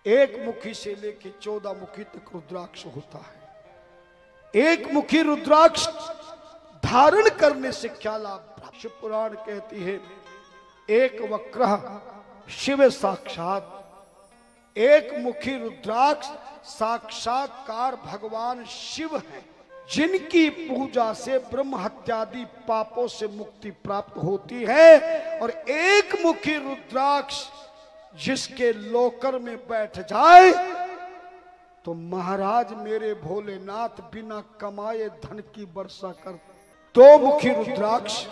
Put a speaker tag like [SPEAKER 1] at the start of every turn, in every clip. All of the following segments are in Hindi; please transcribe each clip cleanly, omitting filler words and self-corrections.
[SPEAKER 1] एक मुखी से लेके 14 मुखी तक रुद्राक्ष होता है। एक मुखी रुद्राक्ष धारण करने से क्या लाभ? शिव पुराण कहती है एक वक्रः शिव साक्षात। एक मुखी रुद्राक्ष साक्षात्कार भगवान शिव है, जिनकी पूजा से ब्रह्म हत्यादि पापों से मुक्ति प्राप्त होती है। और एक मुखी रुद्राक्ष जिसके लोकर में बैठ जाए तो महाराज मेरे भोलेनाथ बिना कमाए धन की वर्षा कर। दो मुखी रुद्राक्ष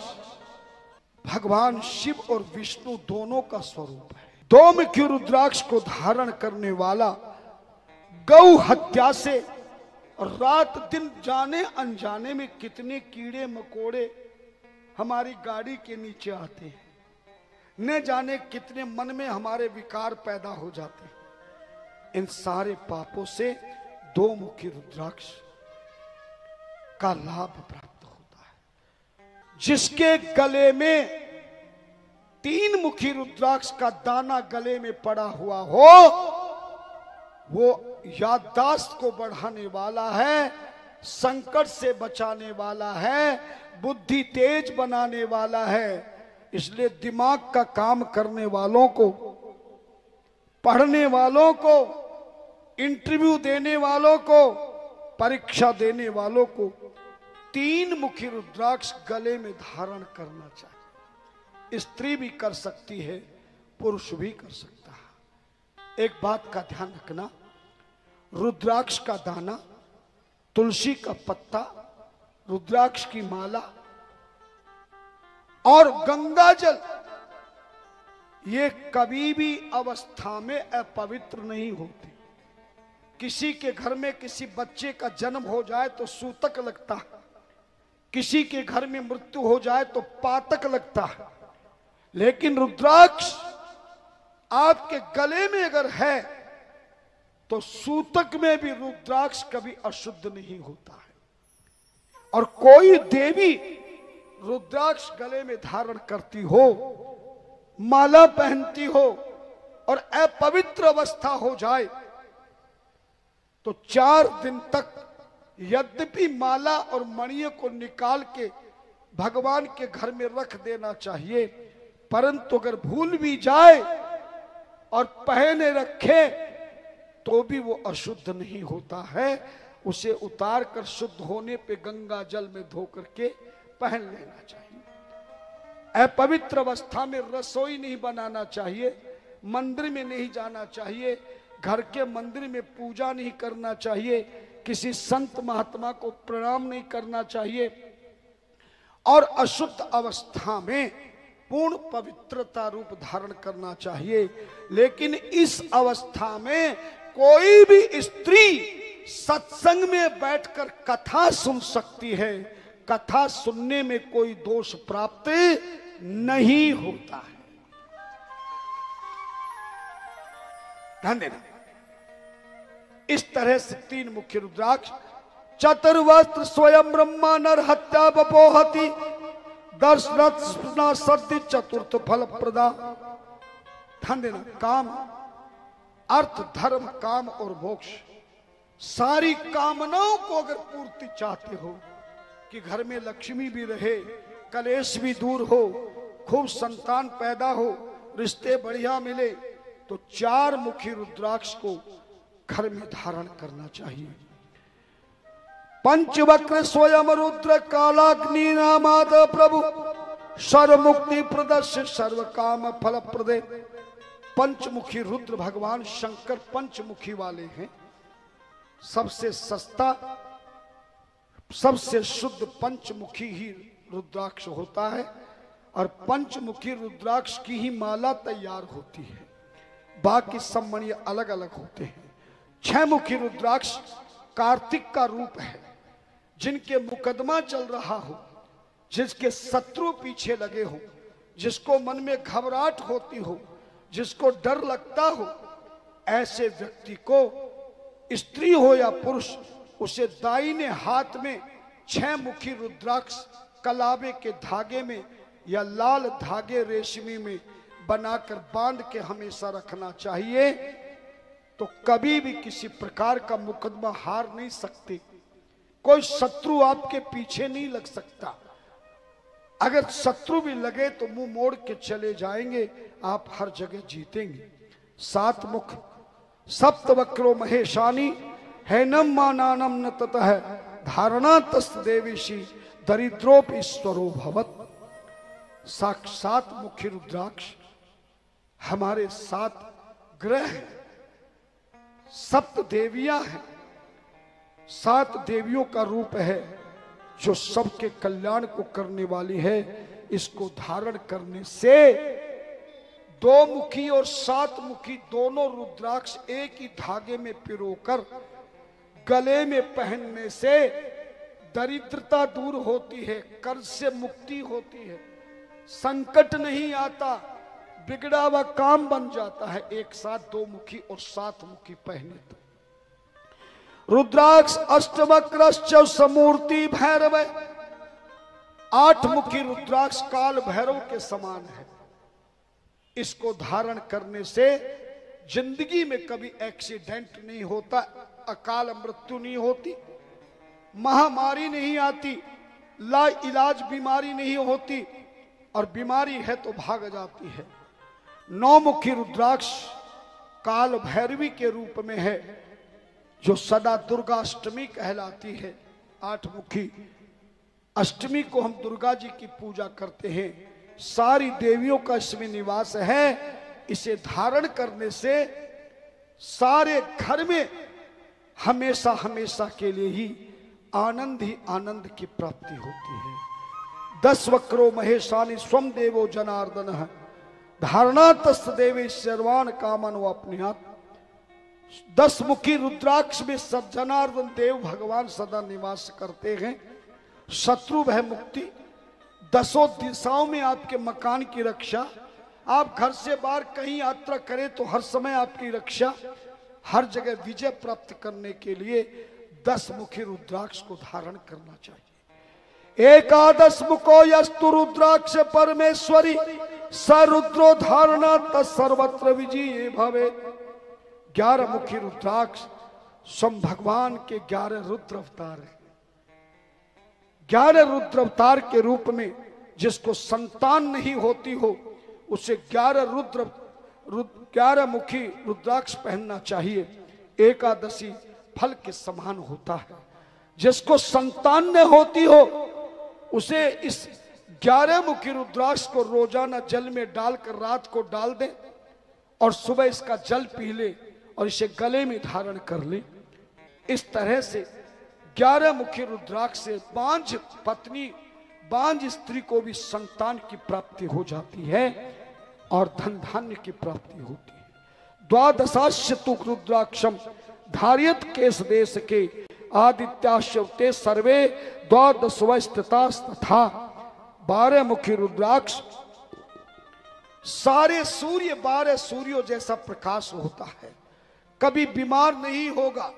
[SPEAKER 1] भगवान शिव और विष्णु दोनों का स्वरूप है। दो मुखी रुद्राक्ष को धारण करने वाला गौ हत्या से रात दिन जाने अनजाने में कितने कीड़े मकोड़े हमारी गाड़ी के नीचे आते हैं, न जाने कितने मन में हमारे विकार पैदा हो जाते हैं। इन सारे पापों से दो मुखी रुद्राक्ष का लाभ प्राप्त होता है। जिसके गले में तीन मुखी रुद्राक्ष का दाना गले में पड़ा हुआ हो, वो याददाश्त को बढ़ाने वाला है, संकट से बचाने वाला है, बुद्धि तेज बनाने वाला है। इसलिए दिमाग का काम करने वालों को, पढ़ने वालों को, इंटरव्यू देने वालों को, परीक्षा देने वालों को तीन मुखी रुद्राक्ष गले में धारण करना चाहिए। स्त्री भी कर सकती है, पुरुष भी कर सकता है। एक बात का ध्यान रखना, रुद्राक्ष का दाना, तुलसी का पत्ता, रुद्राक्ष की माला और गंगा जल, ये कभी भी अवस्था में अपवित्र नहीं होती। किसी के घर में किसी बच्चे का जन्म हो जाए तो सूतक लगता है, किसी के घर में मृत्यु हो जाए तो पातक लगता है, लेकिन रुद्राक्ष आपके गले में अगर है तो सूतक में भी रुद्राक्ष कभी अशुद्ध नहीं होता है। और कोई देवी रुद्राक्ष गले में धारण करती हो, माला पहनती हो और अपवित्र अवस्था हो जाए तो 4 दिन तक यद्यपि माला और मणियों को निकाल के भगवान के घर में रख देना चाहिए, परंतु अगर भूल भी जाए और पहने रखे तो भी वो अशुद्ध नहीं होता है। उसे उतार कर शुद्ध होने पे गंगा जल में धो करके पहन लेना चाहिए। अपवित्र अवस्था में रसोई नहीं बनाना चाहिए, मंदिर में नहीं जाना चाहिए, घर के मंदिर में पूजा नहीं करना चाहिए, किसी संत महात्मा को प्रणाम नहीं करना चाहिए और अशुद्ध अवस्था में पूर्ण पवित्रता रूप धारण करना चाहिए। लेकिन इस अवस्था में कोई भी स्त्री सत्संग में बैठकर कथा सुन सकती है। कथा सुनने में कोई दोष प्राप्त नहीं होता है। ध्यान देना। इस तरह से तीन मुख्य रुद्राक्ष, चतुर्वस्त्र स्वयं ब्रह्मा नर हत्या बपोहति दर्शना सद्य चतुर्थ फल प्रदा। ध्यान देना। काम, अर्थ, धर्म, काम और मोक्ष, सारी कामनाओं को अगर पूर्ति चाहते हो कि घर में लक्ष्मी भी रहे, कलेश भी दूर हो, खूब संतान पैदा हो, रिश्ते बढ़िया मिले, तो 4 मुखी रुद्राक्ष को घर में धारण करना चाहिए। पंचवक्र स्वयं रुद्र कालाग्नि नामाद प्रभु सर्व मुक्ति प्रदर्श सर्व काम फल प्रदे। पंचमुखी रुद्र भगवान शंकर पंचमुखी वाले हैं। सबसे सस्ता, सबसे शुद्ध पंचमुखी ही रुद्राक्ष होता है और पंचमुखी रुद्राक्ष की ही माला तैयार होती है। बाकी सब मणि अलग अलग होते हैं। 6 मुखी रुद्राक्ष कार्तिक का रूप है। जिनके मुकदमा चल रहा हो, जिसके शत्रु पीछे लगे हो, जिसको मन में घबराहट होती हो, जिसको डर लगता हो, ऐसे व्यक्ति को, स्त्री हो या पुरुष, उसे दाहिने हाथ में 6 मुखी रुद्राक्ष कलावे के धागे में या लाल धागे रेशमी में बनाकर बांध के हमेशा रखना चाहिए। तो कभी भी किसी प्रकार का मुकदमा हार नहीं सकते। कोई शत्रु आपके पीछे नहीं लग सकता। अगर शत्रु भी लगे तो मुंह मोड़ के चले जाएंगे, आप हर जगह जीतेंगे। सात मुख सप्त वक्रो महेशानी हैनम मानानम न ततः धारणा तस्त देवीशी दरिद्रोप ईश्वरो भवत। साक्षात मुखी रुद्राक्ष हमारे 7 ग्रह हैं, सप्त देवियां हैं, 7 देवियों का रूप है जो सबके कल्याण को करने वाली है। इसको धारण करने से 2 मुखी और 7 मुखी दोनों रुद्राक्ष एक ही धागे में पिरोकर गले में पहनने से दरिद्रता दूर होती है, कर्ज से मुक्ति होती है, संकट नहीं आता, बिगड़ा हुआ काम बन जाता है। एक साथ 2 मुखी और 7 मुखी पहने तो रुद्राक्ष अष्टवक्रश्च समूर्ति भैरव, 8 मुखी रुद्राक्ष काल भैरव के समान है। इसको धारण करने से जिंदगी में कभी एक्सीडेंट नहीं होता, अकाल मृत्यु नहीं होती, महामारी नहीं आती, ला इलाज बीमारी नहीं होती, और बीमारी है तो भाग जाती है। 9 मुखी रुद्राक्ष काल भैरवी के रूप में है जो सदा दुर्गा अष्टमी कहलाती है। 8 मुखी अष्टमी को हम दुर्गा जी की पूजा करते हैं। सारी देवियों का इसमें निवास है। इसे धारण करने से सारे घर में हमेशा हमेशा के लिए ही आनंद की प्राप्ति होती है। 10 वक्रो महेशानी स्वम देवो जनार्दन है धारणा तस्त देवे सर्वान कामन वापनियात। 10 मुखी रुद्राक्ष में जनार्दन देव भगवान सदा निवास करते हैं। शत्रु भय मुक्ति, 10 दिशाओं में आपके मकान की रक्षा, आप घर से बाहर कहीं यात्रा करें तो हर समय आपकी रक्षा, हर जगह विजय प्राप्त करने के लिए 10 मुखी रुद्राक्ष को धारण करना चाहिए। एकादश मुखो यस्तु रुद्राक्ष परमेश्वरी स रुद्रो धारणा तत्सर्वत्र विजयी भवे। 11 मुखी रुद्राक्ष स्वयं भगवान के 11 रुद्र अवतार है। 11 रुद्र अवतार के रूप में जिसको संतान नहीं होती हो उसे 11 मुखी रुद्राक्ष पहनना चाहिए। एकादशी फल के समान होता है। जिसको संतान न होती हो उसे इस 11 मुखी रुद्राक्ष को रोजाना जल में डालकर रात को डाल दें और सुबह इसका जल पी ले और इसे गले में धारण कर ले। इस तरह से 11 मुखी रुद्राक्ष से बांझ स्त्री को भी संतान की प्राप्ति हो जाती है और धन धान्य की प्राप्ति होती है। 12 तुक रुद्राक्षम धारियत केश देश के आदित्याश्वते सर्वे 12 स्थिता 12 मुखी रुद्राक्ष सारे सूर्य 12 सूर्यों जैसा प्रकाश होता है, कभी बीमार नहीं होगा।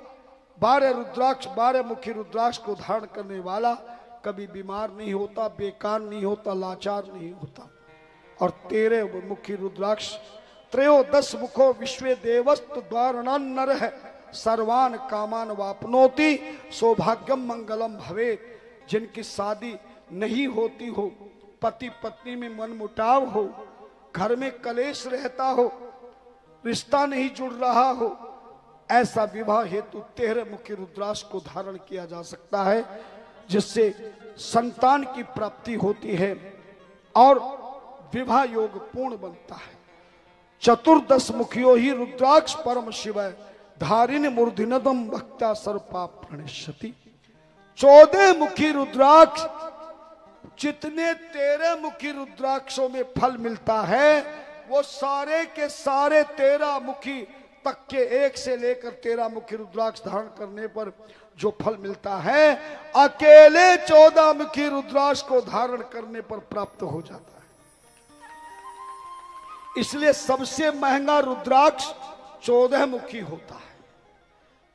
[SPEAKER 1] 12 मुखी रुद्राक्ष को धारण करने वाला कभी बीमार नहीं होता, बेकार नहीं होता, लाचार नहीं होता। और 13 मुखी रुद्राक्ष 13 मुखो विश्व देवस्तु द्वारणा नर है सर्वान कामान वापनोति सौभाग्यम मंगलम भवे। जिनकी शादी नहीं होती हो, पति पत्नी में मनमुटाव हो, घर में कलेश रहता हो, रिश्ता नहीं जुड़ रहा हो, ऐसा विवाह हेतु 13 मुखी रुद्राक्ष को धारण किया जा सकता है, जिससे संतान की प्राप्ति होती है और विवाह योग पूर्ण बनता है। 14 मुखियो ही रुद्राक्ष परम शिव धारिण मूर्धिनदम भक्ता सर्पा प्रणश्यति। 14 मुखी रुद्राक्ष जितने 13 मुखी रुद्राक्षों में फल मिलता है वो सारे के सारे 13 मुखी तक के 1 से लेकर 13 मुखी रुद्राक्ष धारण करने पर जो फल मिलता है अकेले 14 मुखी रुद्राक्ष को धारण करने पर प्राप्त हो जाता है। इसलिए सबसे महंगा रुद्राक्ष 14 मुखी होता है।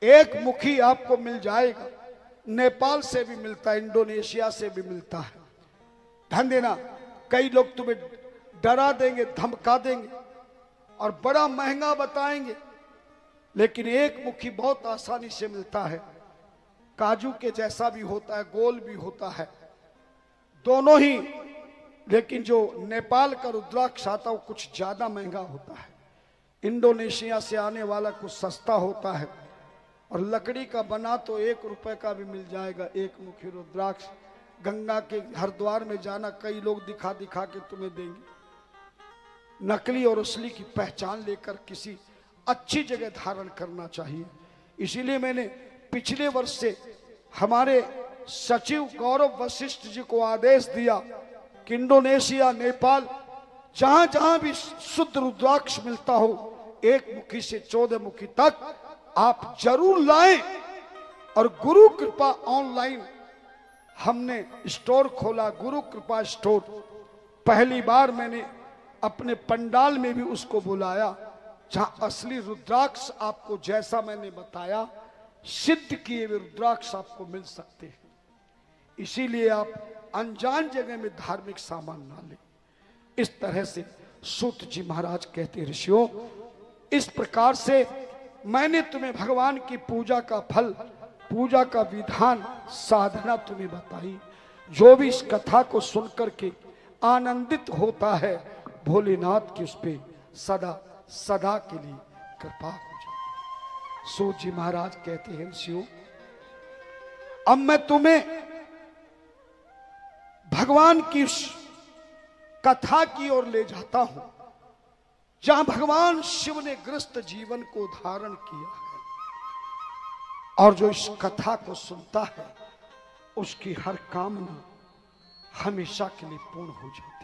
[SPEAKER 1] 1 मुखी आपको मिल जाएगा, नेपाल से भी मिलता है, इंडोनेशिया से भी मिलता है। ध्यान देना, कई लोग तुम्हें डरा देंगे, धमका देंगे और बड़ा महंगा बताएंगे, लेकिन एक मुखी बहुत आसानी से मिलता है। काजू के जैसा भी होता है, गोल भी होता है, दोनों ही। लेकिन जो नेपाल का रुद्राक्ष आता है वो कुछ ज्यादा महंगा होता है। इंडोनेशिया से आने वाला कुछ सस्ता होता है, और लकड़ी का बना तो 1 रुपए का भी मिल जाएगा एक मुखी रुद्राक्ष। गंगा के हरिद्वार में जाना, कई लोग दिखा दिखा के तुम्हें देंगे। नकली और असली की पहचान लेकर किसी अच्छी जगह धारण करना चाहिए। इसीलिए मैंने पिछले वर्ष से हमारे सचिव गौरव वशिष्ठ जी को आदेश दिया कि इंडोनेशिया, नेपाल, जहां जहां भी शुद्ध रुद्राक्ष मिलता हो, 1 मुखी से 14 मुखी तक आप जरूर लाएं। और गुरु कृपा ऑनलाइन हमने स्टोर खोला, गुरु कृपा स्टोर। पहली बार मैंने अपने पंडाल में भी उसको बुलाया, जहां असली रुद्राक्ष आपको, जैसा मैंने बताया, सिद्ध किए हुए रुद्राक्ष आपको मिल सकते हैं। इसीलिए आप अनजान जगह में धार्मिक सामान ना लें। इस तरह से सूत जी महाराज कहते, ऋषियों, इस प्रकार से मैंने तुम्हें भगवान की पूजा का फल, पूजा का विधान, साधना तुम्हें बताई। जो भी इस कथा को सुनकर के आनंदित होता है, भोलेनाथ की उस पे सदा सदा के लिए कृपा हो जाए। सूत जी महाराज कहते हैं, ऋषियों, अब मैं तुम्हें भगवान की कथा की ओर ले जाता हूं, जहां भगवान शिव ने ग्रस्त जीवन को धारण किया है, और जो इस कथा को सुनता है उसकी हर कामना हमेशा के लिए पूर्ण हो जाती है।